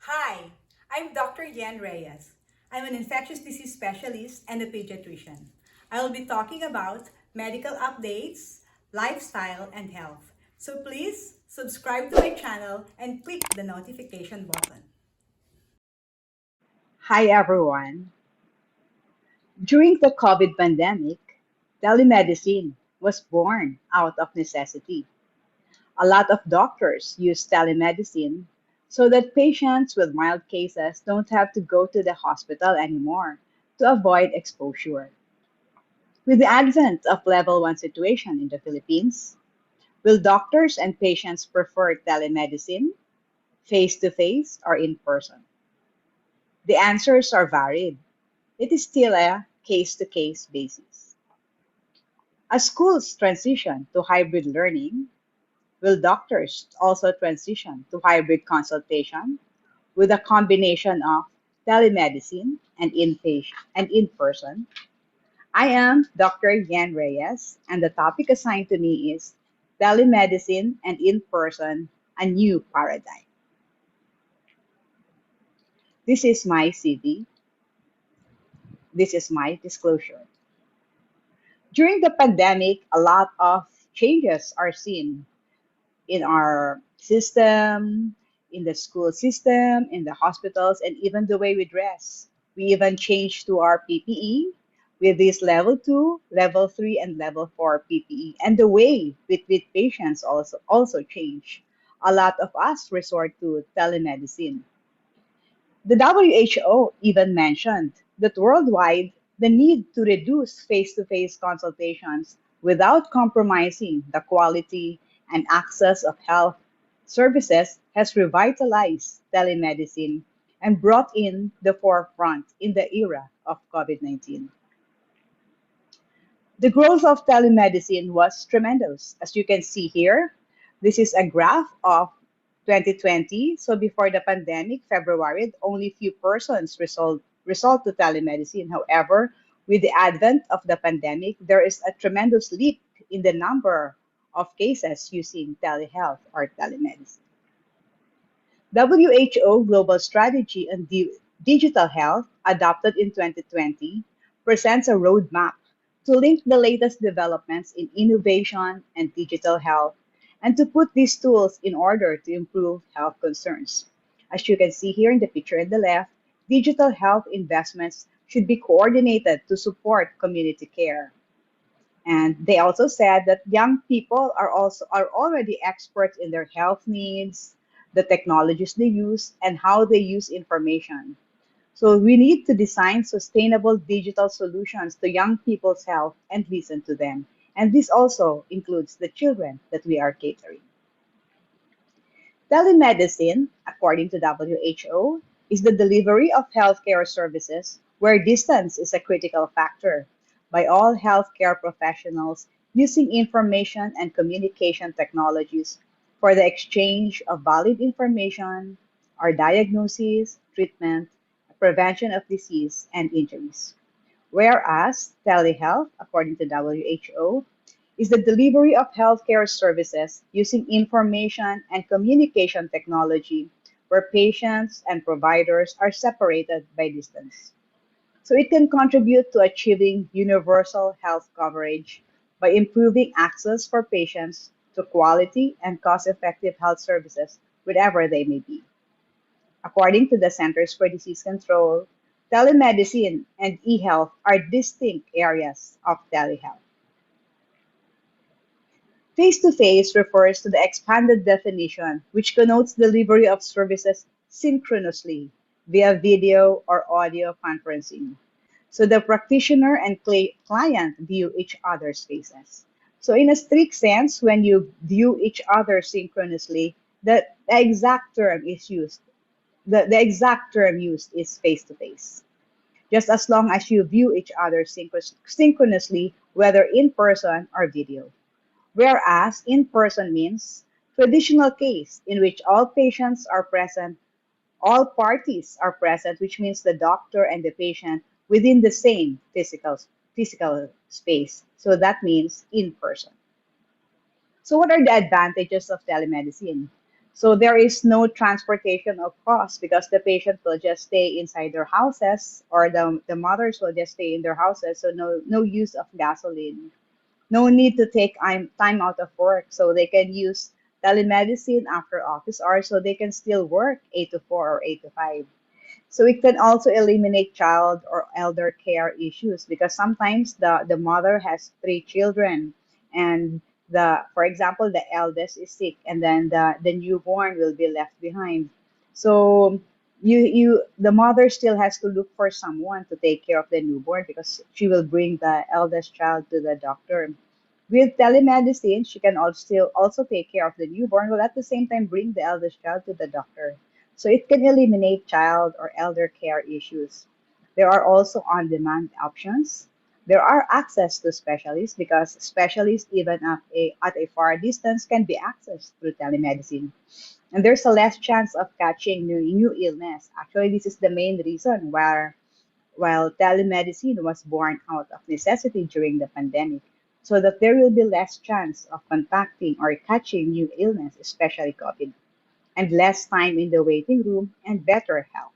Hi, I'm Dr. Yen Reyes. I'm an infectious disease specialist and a pediatrician. I will be talking about medical updates, lifestyle, and health. So please subscribe to my channel and click the notification button. Hi everyone. During the COVID pandemic, telemedicine was born out of necessity. A lot of doctors use telemedicine so that patients with mild cases don't have to go to the hospital anymore to avoid exposure. With the advent of level 1 situation in the Philippines, will doctors and patients prefer telemedicine, face to face, or in person? The answers are varied. It is still a case to case basis. As schools transition to hybrid learning, will doctors also transition to hybrid consultation with a combination of telemedicine and in-person? I am Dr. Yan Reyes, and the topic assigned to me is telemedicine and in-person, a new paradigm. This is my CV. This is my disclosure. During the pandemic, a lot of changes are seen in our system, in the school system, in the hospitals, and even the way we dress. We even changed to our PPE with this level 2, level 3, and level 4 PPE. And the way we treat patients also changed. A lot of us resort to telemedicine. The WHO even mentioned that worldwide, the need to reduce face to face consultations without compromising the quality and access of health services has revitalized telemedicine and brought in the forefront in the era of COVID 19. The growth of telemedicine was tremendous. As you can see here, this is a graph of 2020. So before the pandemic, February, only few persons resort to telemedicine. However, with the advent of the pandemic, there is a tremendous leap in the number of cases using telehealth or telemedicine. WHO Global Strategy on Digital Health, adopted in 2020, presents a roadmap to link the latest developments in innovation and digital health and to put these tools in order to improve health concerns. As you can see here in the picture on the left, digital health investments should be coordinated to support community care. And they also said that young people are already experts in their health needs, the technologies they use, and how they use information. So we need to design sustainable digital solutions to young people's health and listen to them. And this also includes the children that we are catering. Telemedicine, according to WHO, is the delivery of healthcare services where distance is a critical factor by all healthcare professionals using information and communication technologies for the exchange of valid information or diagnosis, treatment, prevention of disease, and injuries. Whereas telehealth, according to WHO, is the delivery of healthcare services using information and communication technology where patients and providers are separated by distance. So it can contribute to achieving universal health coverage by improving access for patients to quality and cost effective health services wherever they may be. According to the Centers for Disease Control, telemedicine and e-health are distinct areas of telehealth. Face-to-face refers to the expanded definition, which connotes delivery of services synchronously via video or audio conferencing. So the practitioner and client view each other's faces. So in a strict sense, when you view each other synchronously, the exact term is used. The exact term used is face-to-face. Just as long as you view each other synchronously, whether in person or video. Whereas in-person means traditional case in which all patients are present, all parties are present, which means the doctor and the patient within the same physical space. So that means in person. So what are the advantages of telemedicine? So there is no transportation of cost because the patient will just stay inside their houses, or the mothers will just stay in their houses. So no use of gasoline. No need to take time out of work. So they can use telemedicine after office hours, so they can still work 8 to 4 or 8 to 5. So it can also eliminate child or elder care issues because sometimes the mother has three children, and for example the eldest is sick, and then the newborn will be left behind. So the mother still has to look for someone to take care of the newborn because she will bring the eldest child to the doctor. With telemedicine, she can also take care of the newborn while at the same time bring the eldest child to the doctor. So it can eliminate child or elder care issues. There are also on-demand options. There are access to specialists because specialists, even at a far distance, can be accessed through telemedicine. And there's a less chance of catching new illness. Actually, this is the main reason while telemedicine was born out of necessity during the pandemic, so that there will be less chance of contacting or catching new illness, especially COVID, and less time in the waiting room and better health.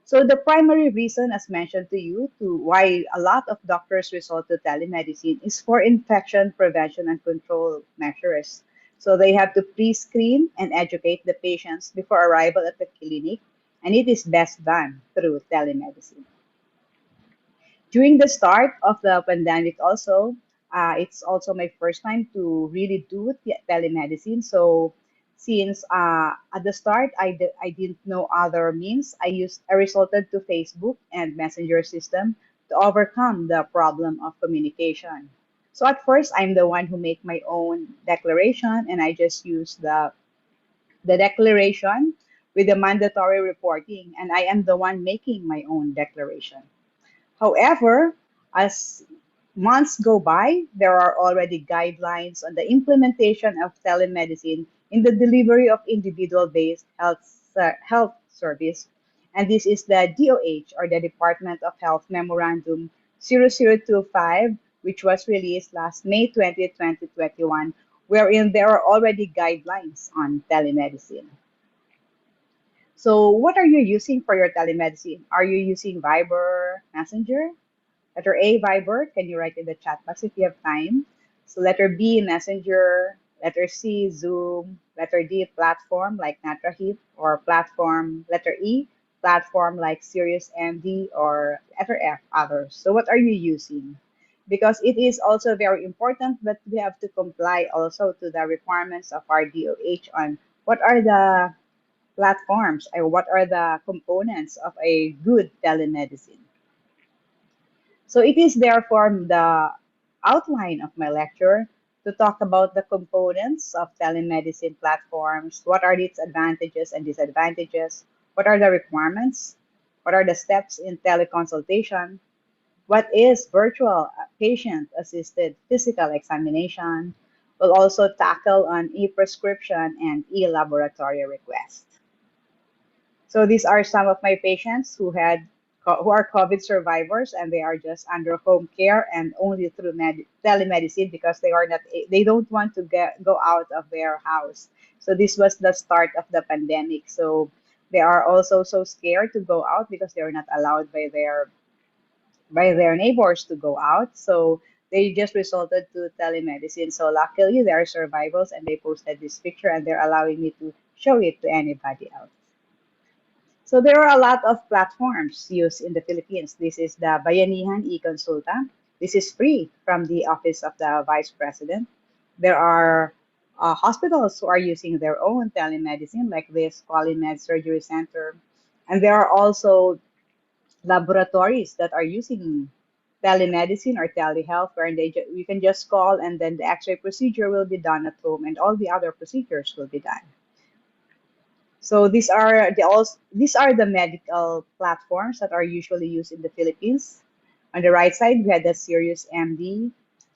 So the primary reason, as mentioned to you, to why a lot of doctors resort to telemedicine is for infection prevention and control measures. So they have to pre-screen and educate the patients before arrival at the clinic, and it is best done through telemedicine. During the start of the pandemic also, it's also my first time to really do telemedicine. So since at the start I didn't know other means, I resorted to Facebook and messenger system to overcome the problem of communication. So at first I'm the one who make my own declaration, and I just use the declaration with the mandatory reporting, and I am the one making my own declaration. However, as months go by, there are already guidelines on the implementation of telemedicine in the delivery of individual-based health service. And this is the DOH, or the Department of Health Memorandum 0025, which was released last May 20, 2021, wherein there are already guidelines on telemedicine. So what are you using for your telemedicine? Are you using Viber, Messenger? Letter A, Viber. Can you write in the chat box if you have time? So letter B, Messenger. Letter C, Zoom. Letter D, platform like NatraHit, or platform. Letter E, platform like Sirius MD, or letter F, others. So what are you using? Because it is also very important that we have to comply also to the requirements of our DOH on what are the platforms or what are the components of a good telemedicine. So it is therefore the outline of my lecture to talk about the components of telemedicine platforms, what are its advantages and disadvantages, what are the requirements, what are the steps in teleconsultation, what is virtual patient-assisted physical examination. We'll also tackle on e-prescription and e-laboratory request. So these are some of my patients who are COVID survivors, and they are just under home care and only through telemedicine because they don't want to go out of their house. So this was the start of the pandemic. So they are also so scared to go out because they are not allowed by their neighbors to go out. So they just resorted to telemedicine. So luckily they are survivors, and they posted this picture, and they're allowing me to show it to anybody else. So there are a lot of platforms used in the Philippines. This is the Bayanihan e-Consulta. This is free from the Office of the Vice President. There are hospitals who are using their own telemedicine, like this Polymed Surgery Center. And there are also laboratories that are using telemedicine or telehealth, where you can just call, and then the X-ray procedure will be done at home, and all the other procedures will be done. So these are the medical platforms that are usually used in the Philippines. On the right side, we had the Sirius MD.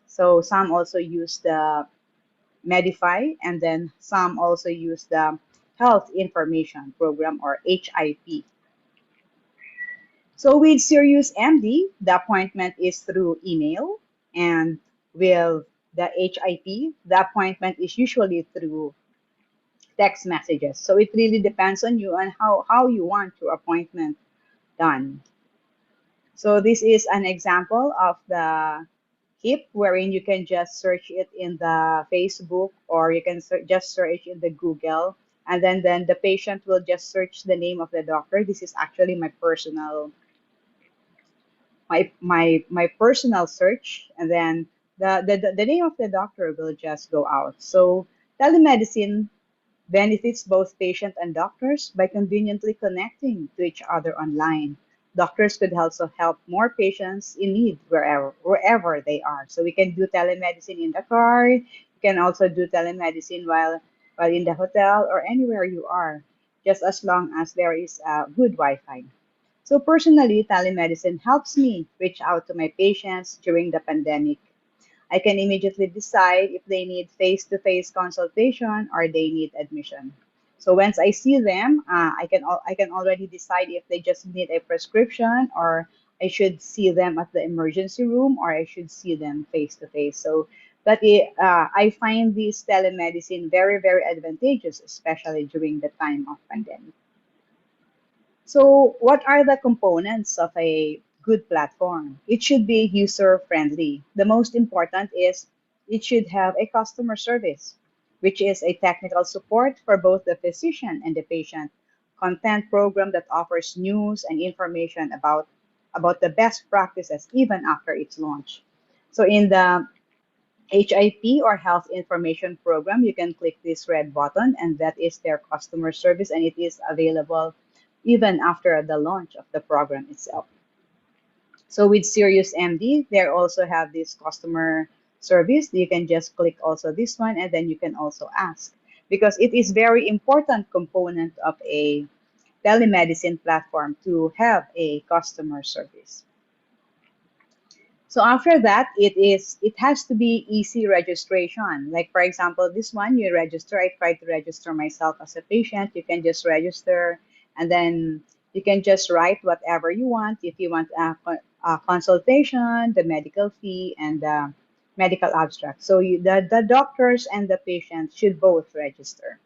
So some also use the Medify, and then some also use the Health Information Program, or HIP. So with Sirius MD, the appointment is through email, and with the HIP, the appointment is usually through text messages. So it really depends on you and how you want your appointment done. So this is an example of the HIP wherein you can just search it in the Facebook or you can just search in the Google, and then the patient will just search the name of the doctor. This is actually my personal search, and then the name of the doctor will just go out. So telemedicine benefits both patient and doctors by conveniently connecting to each other online. Doctors could also help more patients in need wherever they are. So we can do telemedicine in the car. You can also do telemedicine while in the hotel or anywhere you are, just as long as there is good Wi-Fi. So personally, telemedicine helps me reach out to my patients during the pandemic. I can immediately decide if they need face-to-face consultation or they need admission. So once I see them, I can already decide if they just need a prescription or I should see them at the emergency room or I should see them face to face. So I find this telemedicine very advantageous, especially during the time of pandemic. So, what are the components of a good platform? It should be user friendly. The most important is it should have a customer service, which is a technical support for both the physician and the patient, content program that offers news and information about the best practices even after its launch. So, in the HIP or Health Information Program, you can click this red button, and that is their customer service, and it is available even after the launch of the program itself. So with Sirius MD, they also have this customer service. You can just click also this one, and then you can also ask because it is very important component of a telemedicine platform to have a customer service. So after that, it has to be easy registration. Like for example, this one you register. I tried to register myself as a patient. You can just register, and then you can just write whatever you want. If you want a consultation, the medical fee, and the medical abstract. So the doctors and the patient should both register.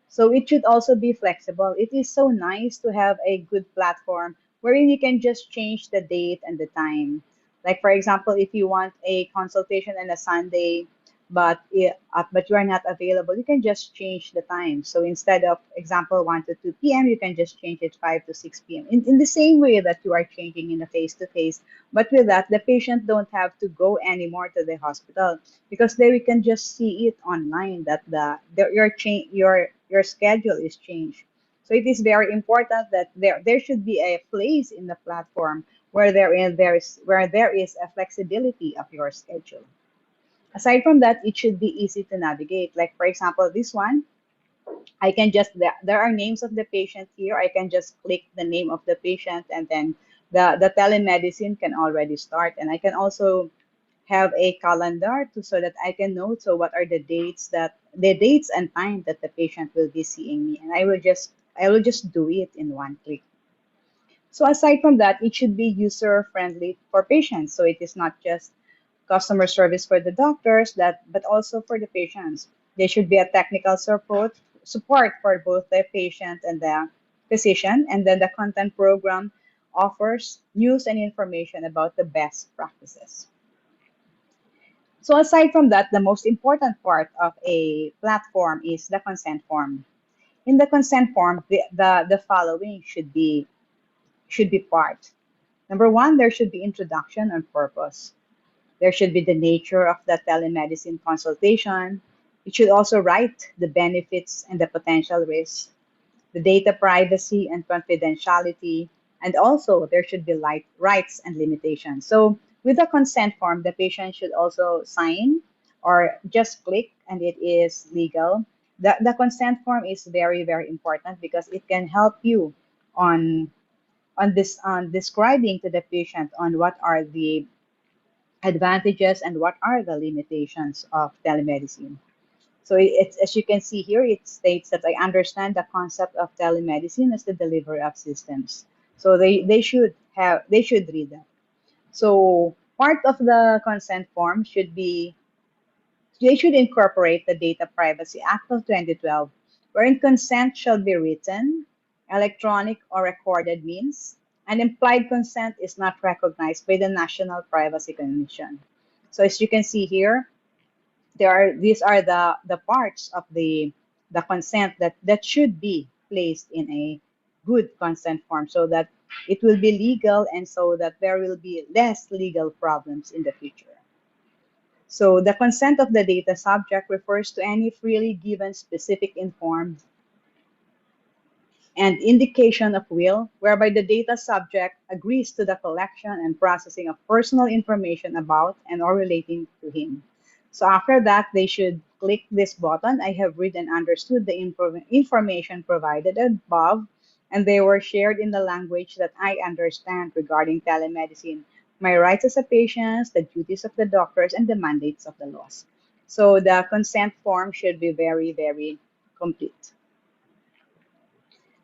So it should also be flexible. It is so nice to have a good platform wherein you can just change the date and the time. Like for example, if you want a consultation on a Sunday, but you are not available, you can just change the time. So instead of example 1 to 2 p.m., you can just change it 5 to 6 p.m. In the same way that you are changing in a face to face. But with that, the patient don't have to go anymore to the hospital because they we can just see it online that your schedule is changed. So it is very important that there should be a place in the platform where there is a flexibility of your schedule. Aside from that, it should be easy to navigate. Like for example, this one, I can just there are names of the patient here. I can just click the name of the patient, and then the telemedicine can already start. And I can also have a calendar so that I can know so what are the dates and time that the patient will be seeing me, and I will just do it in one click. So aside from that, it should be user friendly for patients. So it is not just customer service for the doctors but also for the patients. There should be a technical support for both the patient and the physician, and then the content program offers news and information about the best practices. So aside from that, the most important part of a platform is the consent form. In the consent form, the following should be part. Number one, there should be introduction and purpose. There should be the nature of the telemedicine consultation. It should also write the benefits and the potential risks, the data privacy and confidentiality, and also there should be rights and limitations. So with the consent form, the patient should also sign or just click and it is legal. The consent form is very important because it can help you on on describing to the patient on what are the advantages and what are the limitations of telemedicine. So it's, as you can see here, it states that I understand the concept of telemedicine as the delivery of systems. So they should read that. So part of the consent form They should incorporate the Data Privacy Act of 2012, wherein consent shall be written, electronic or recorded means, and implied consent is not recognized by the National Privacy Commission. So as you can see here, these are the parts of the consent that should be placed in a good consent form so that it will be legal and so that there will be less legal problems in the future. So the consent of the data subject refers to any freely given specific informed and indication of will, whereby the data subject agrees to the collection and processing of personal information about and or relating to him. So after that, they should click this button. I have read and understood the information provided above, and they were shared in the language that I understand regarding telemedicine, my rights as a patient, the duties of the doctors, and the mandates of the laws. So the consent form should be very, very complete.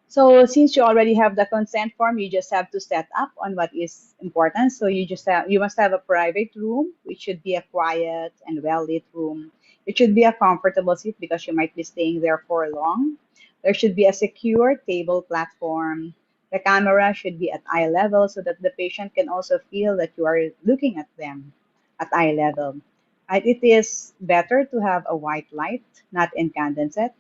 So since you already have the consent form, you just have to set up on what is important. So you must have a private room, which should be a quiet and well lit room. It should be a comfortable seat because you might be staying there for long. There should be a secure table platform. The camera should be at eye level so that the patient can also feel that you are looking at them at eye level. And it is better to have a white light, not incandescent,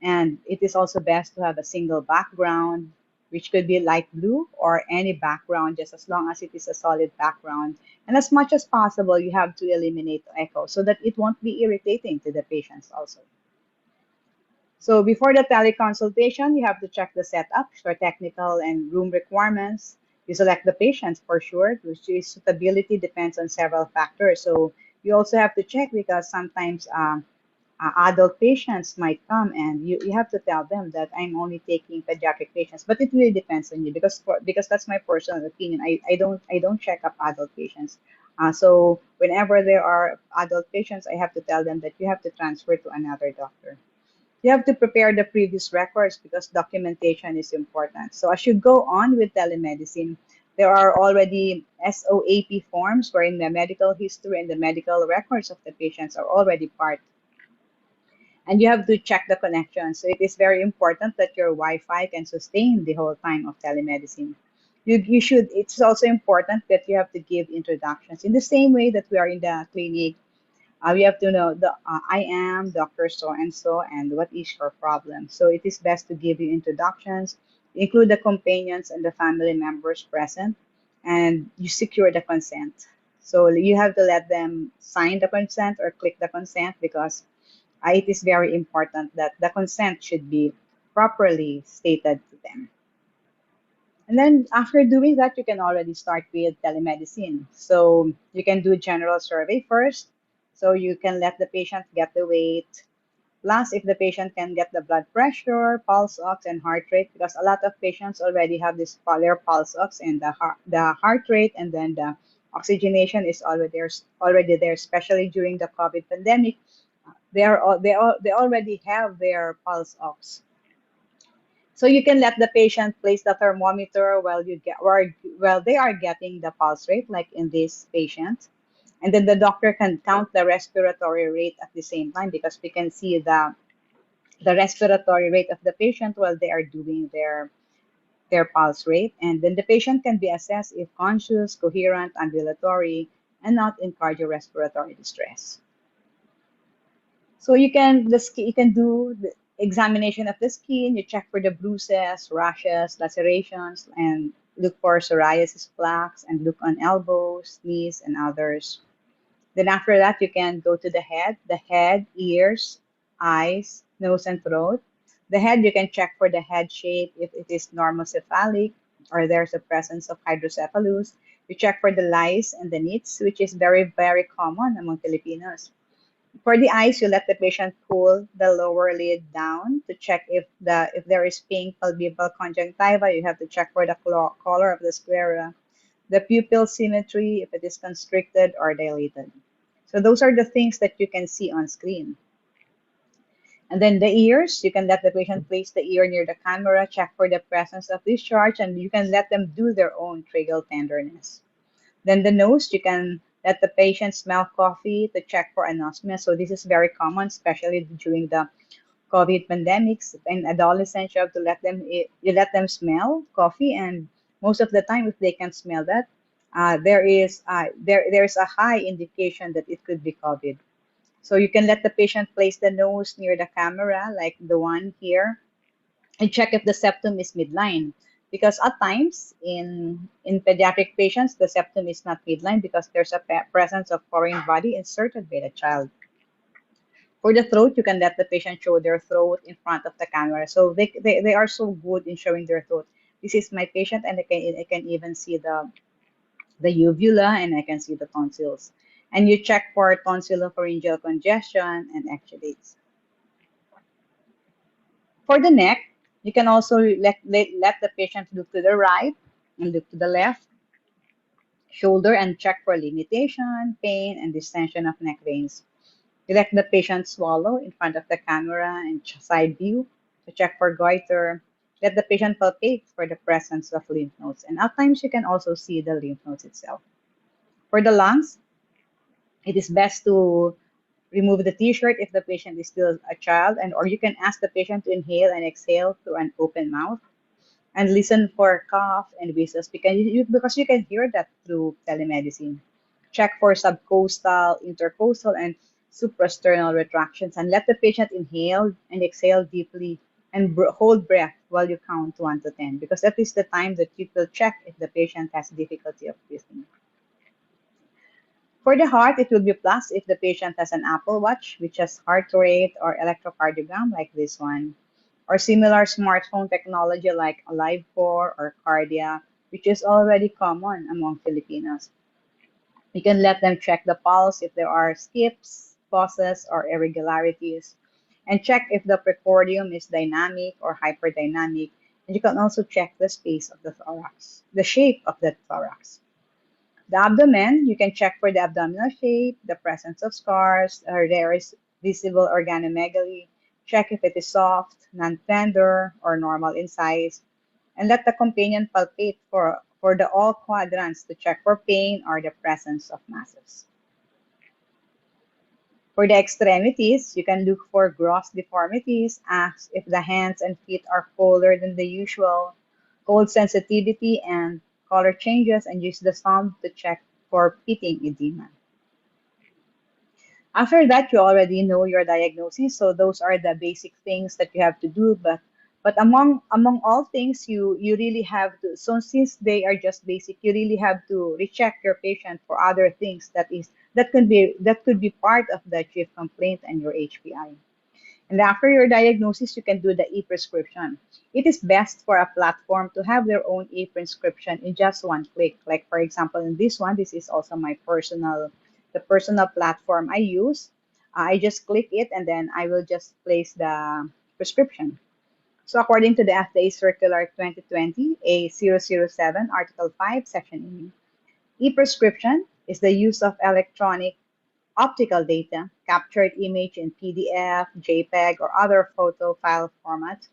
and it is also best to have a single background, which could be light blue or any background, just as long as it is a solid background. And as much as possible, you have to eliminate echo so that it won't be irritating to the patients also. So before the teleconsultation, you have to check the setup for technical and room requirements. You select the patients for sure, which is suitability depends on several factors. So you also have to check because sometimes adult patients might come and you have to tell them that I'm only taking pediatric patients, but it really depends on you because that's my personal opinion. I don't check up adult patients. So whenever there are adult patients, I have to tell them that you have to transfer to another doctor. You have to prepare the previous records because documentation is important. So as you go on with telemedicine, there are already SOAP forms wherein the medical history and the medical records of the patients are already part, and you have to check the connection. So it is very important that your Wi-Fi can sustain the whole time of telemedicine. You should. It's also important that you have to give introductions in the same way that we are in the clinic. We have to know the I am Doctor So and so, and what is your problem. So it is best to give you introductions, include the companions and the family members present, and you secure the consent. So you have to let them sign the consent or click the consent because it is very important that the consent should be properly stated to them. And then after doing that, you can already start with telemedicine. So you can do general survey first. So you can let the patient get the weight. Plus, if the patient can get the blood pressure, pulse ox, and heart rate, because a lot of patients already have this their pulse ox and the heart rate, and then the oxygenation is already there, especially during the COVID pandemic. They already have their pulse ox. So you can let the patient place the thermometer while they are getting the pulse rate, like in this patient. And then the doctor can count the respiratory rate at the same time because we can see the respiratory rate of the patient while they are doing their pulse rate. And then the patient can be assessed if conscious, coherent, ambulatory, and not in cardiorespiratory distress. So you can do the examination of the skin. You check for the bruises, rashes, lacerations, and look for psoriasis plaques, and look on elbows, knees, and others. Then after that, you can go to the head, ears, eyes, nose, and throat. The head, you can check for the head shape if it is normocephalic or there's a presence of hydrocephalus. You check for the lice and the nits, which is very, very common among Filipinos. For the eyes, you let the patient pull the lower lid down to check if there is pink palpebral conjunctiva. You have to check for the color of the sclera, the pupil symmetry, if it is constricted or dilated. So those are the things that you can see on screen. And then the ears, you can let the patient place the ear near the camera, check for the presence of discharge, and you can let them do their own tracheal tenderness. Then the nose, you can Let the patient smell coffee to check for anosmia. So this is very common, especially during the COVID pandemics. In adolescents, you have to you let them smell coffee, and most of the time, if they can smell that, there's a high indication that it could be COVID. So you can let the patient place the nose near the camera, like the one here, and check if the septum is midline. Because at times in pediatric patients, the septum is not midline because there's a presence of foreign body inserted by the child. For the throat, you can let the patient show their throat in front of the camera. So they are so good in showing their throat. This is my patient, and I can even see the uvula, and I can see the tonsils. And you check for tonsillopharyngeal congestion and exudates. For the neck, you can also let the patient look to the right and look to the left shoulder and check for limitation, pain, and distension of neck veins. You let the patient swallow in front of the camera and side view to check for goiter. Let the patient palpate for the presence of lymph nodes. And at times, you can also see the lymph nodes itself. For the lungs, it is best to remove the t-shirt if the patient is still a child, and or you can ask the patient to inhale and exhale through an open mouth and listen for cough and whistles because you can hear that through telemedicine. Check for subcostal, intercostal, and suprasternal retractions and let the patient inhale and exhale deeply and hold breath while you count 1 to 10 because that is the time that you will check if the patient has difficulty of breathing. For the heart, it will be plus if the patient has an Apple Watch, which has heart rate or electrocardiogram like this one, or similar smartphone technology like AliveCore or Cardia, which is already common among Filipinos. You can let them check the pulse if there are skips, pauses, or irregularities, and check if the precordium is dynamic or hyperdynamic. And you can also check the space of the thorax, the shape of the thorax. The abdomen, you can check for the abdominal shape, the presence of scars, or there is visible organomegaly. Check if it is soft, non-tender, or normal in size. And let the companion palpate for the all quadrants to check for pain or the presence of masses. For the extremities, you can look for gross deformities, ask if the hands and feet are colder than the usual, cold sensitivity and color changes, and use the thumb to check for pitting edema. After that, you already know your diagnosis, so those are the basic things that you have to do. But among all things, you really have to. So since they are just basic, you really have to recheck your patient for other things that could be part of the chief complaint and your HPI. And after your diagnosis, you can do the e-prescription. It is best for a platform to have their own e-prescription in just one click. Like for example, in this one, this is also the personal platform I use. I just click it and then I will just place the prescription. So according to the FDA Circular 2020 A007, Article 5, Section E, e-prescription is the use of electronic optical data, captured image in PDF, JPEG, or other photo file formats,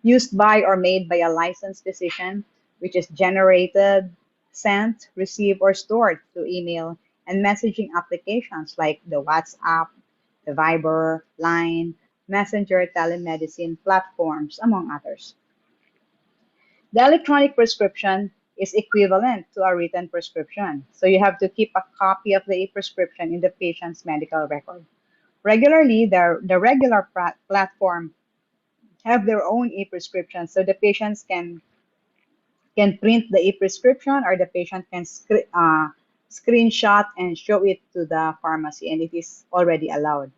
used by or made by a licensed physician, which is generated, sent, received, or stored through email and messaging applications like the WhatsApp, the Viber, Line, Messenger, telemedicine platforms, among others. The electronic prescription is equivalent to a written prescription. So you have to keep a copy of the e-prescription in the patient's medical record. Regularly, the regular platform have their own e-prescription, so the patients can print the e-prescription or the patient can screenshot and show it to the pharmacy, and it is already allowed.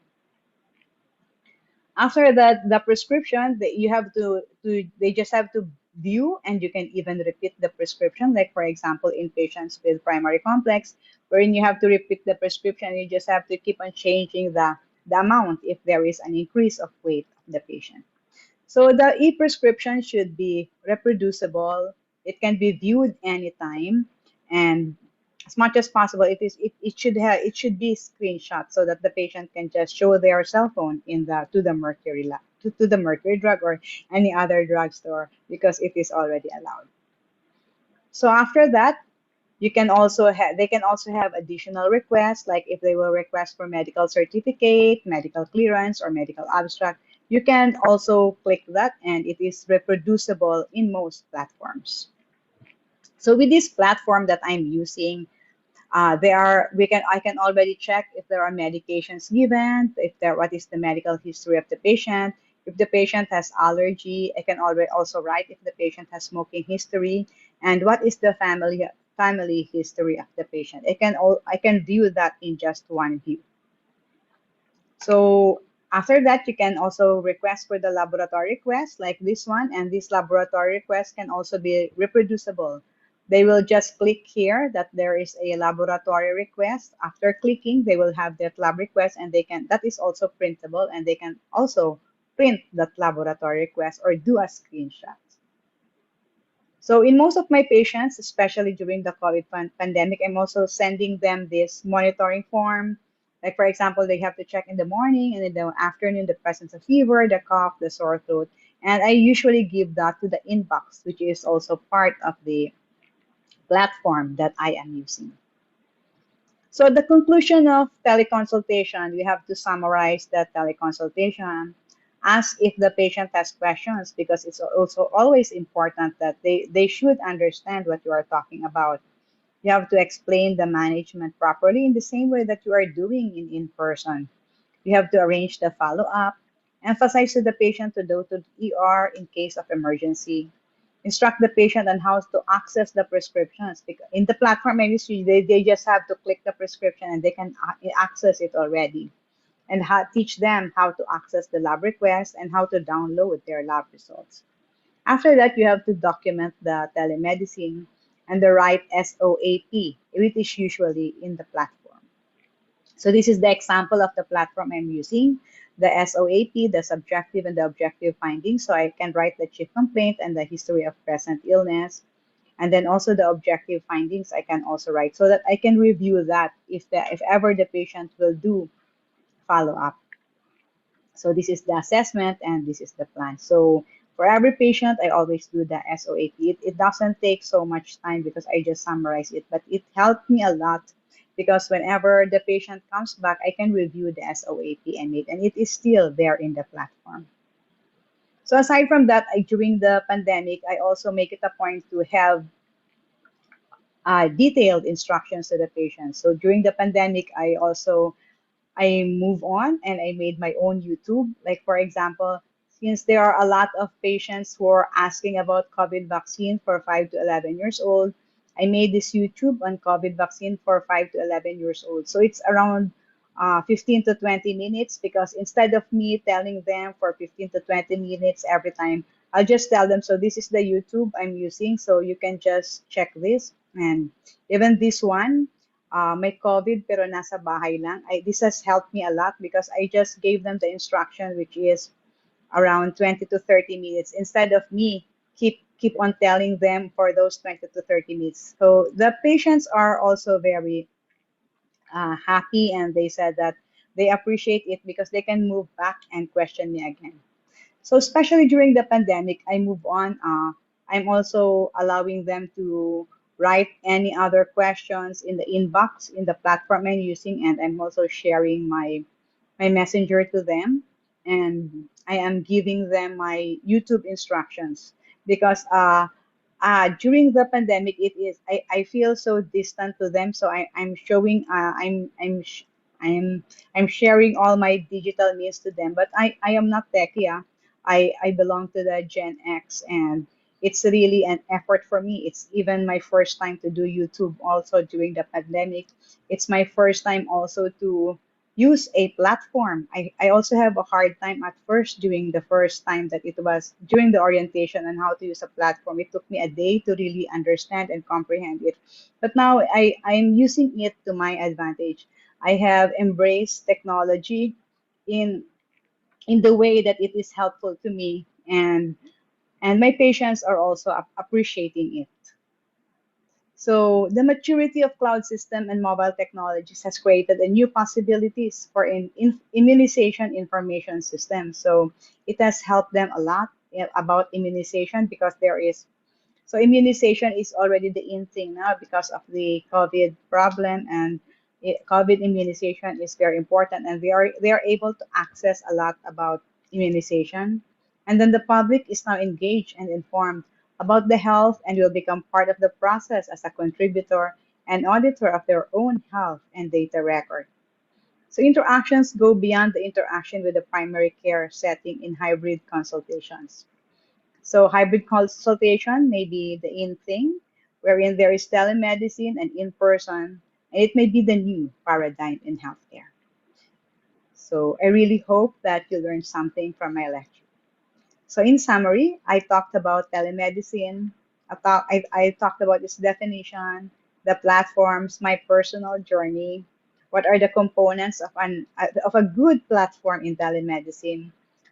After that, the prescription, they just have to view and you can even repeat the prescription. Like for example, in patients with primary complex, wherein you have to repeat the prescription, you just have to keep on changing the amount if there is an increase of weight of the patient. So the e-prescription should be reproducible. It can be viewed anytime, and as much as possible, it should be screenshot so that the patient can just show their cell phone in the to the Mercury lab to the Mercury drug or any other drugstore because it is already allowed. So after that, You can also have they can also have additional requests, like if they will request for medical certificate, medical clearance, or medical abstract. You can also click that, and it is reproducible in most platforms. So with this platform that I'm using, they are we can I can already check if there are medications given, if there what is the medical history of the patient. If the patient has allergy, I can already also write if the patient has smoking history, and what is the family history of the patient. I can view that in just one view. So after that, you can also request for the laboratory request like this one, and this laboratory request can also be reproducible. They will just click here that there is a laboratory request. After clicking, they will have that lab request, and that is also printable, and they can also print that laboratory request or do a screenshot. So in most of my patients, especially during the COVID pandemic, I'm also sending them this monitoring form. Like for example, they have to check in the morning and in the afternoon the presence of fever, the cough, the sore throat. And I usually give that to the inbox, which is also part of the platform that I am using. So the conclusion of teleconsultation, we have to summarize that teleconsultation. Ask if the patient has questions because it's also always important that they should understand what you are talking about. You have to explain the management properly in the same way that you are doing in person. You have to arrange the follow-up, emphasize to the patient to go to the ER in case of emergency, instruct the patient on how to access the prescriptions. Because in the platform industry, they just have to click the prescription and they can access it already. And teach them how to access the lab request and how to download their lab results. After that, you have to document the telemedicine and the right SOAP, which is usually in the platform. So this is the example of the platform I'm using, the SOAP, the subjective and the objective findings. So I can write the chief complaint and the history of present illness. And then also the objective findings I can also write so that I can review that if ever the patient will do follow up. So this is the assessment and this is the plan. So for every patient, I always do the SOAP. It doesn't take so much time because I just summarize it, but it helped me a lot because whenever the patient comes back, I can review the SOAP I made, and it is still there in the platform. So aside from that, during the pandemic, I also make it a point to have detailed instructions to the patient. So during the pandemic, I move on and I made my own YouTube. Like, for example, since there are a lot of patients who are asking about COVID vaccine for 5 to 11 years old, I made this YouTube on COVID vaccine for 5 to 11 years old. So it's around 15 to 20 minutes because instead of me telling them for 15 to 20 minutes every time, I'll just tell them, so this is the YouTube I'm using, so you can just check this. And even this one, may COVID pero nasa bahay lang. This has helped me a lot because I just gave them the instruction which is around 20 to 30 minutes instead of me keep on telling them for those 20 to 30 minutes. So the patients are also very happy and they said that they appreciate it because they can move back and question me again. So especially during the pandemic, I move on. I'm also allowing them to write any other questions in the inbox in the platform I'm using, and I'm also sharing my messenger to them, and I am giving them my YouTube instructions because during the pandemic I feel so distant to them, so I'm showing I'm sharing all my digital means to them, but I am not techie. I belong to the Gen X, and it's really an effort for me. It's even my first time to do YouTube also during the pandemic. It's my first time also to use a platform. I also have a hard time at first during the first time that it was during the orientation on how to use a platform. It took me a day to really understand and comprehend it. But now I'm using it to my advantage. I have embraced technology in in the way that it is helpful to me, and my patients are also appreciating it. So the maturity of cloud system and mobile technologies has created a new possibilities for immunization information systems. So it has helped them a lot about immunization because there is So immunization is already the in thing now because of the COVID problem, and COVID immunization is very important, and they are able to access a lot about immunization. And then the public is now engaged and informed about the health and will become part of the process as a contributor and auditor of their own health and data record. So interactions go beyond the interaction with the primary care setting in hybrid consultations. So hybrid consultation may be the in thing, wherein there is telemedicine and in person, and it may be the new paradigm in healthcare. So I really hope that you learned something from my lecture. So in summary, I talked about telemedicine. I talked about its definition, the platforms, my personal journey. What are the components of a good platform in telemedicine?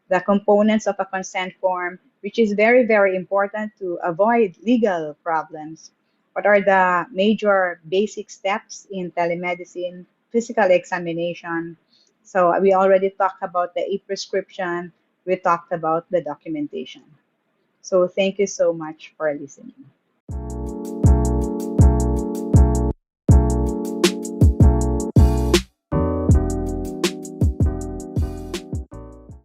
The components of a consent form, which is very, very important to avoid legal problems. What are the major basic steps in telemedicine? Physical examination. So we already talked about the e-prescription, we talked about the documentation. So thank you so much for listening.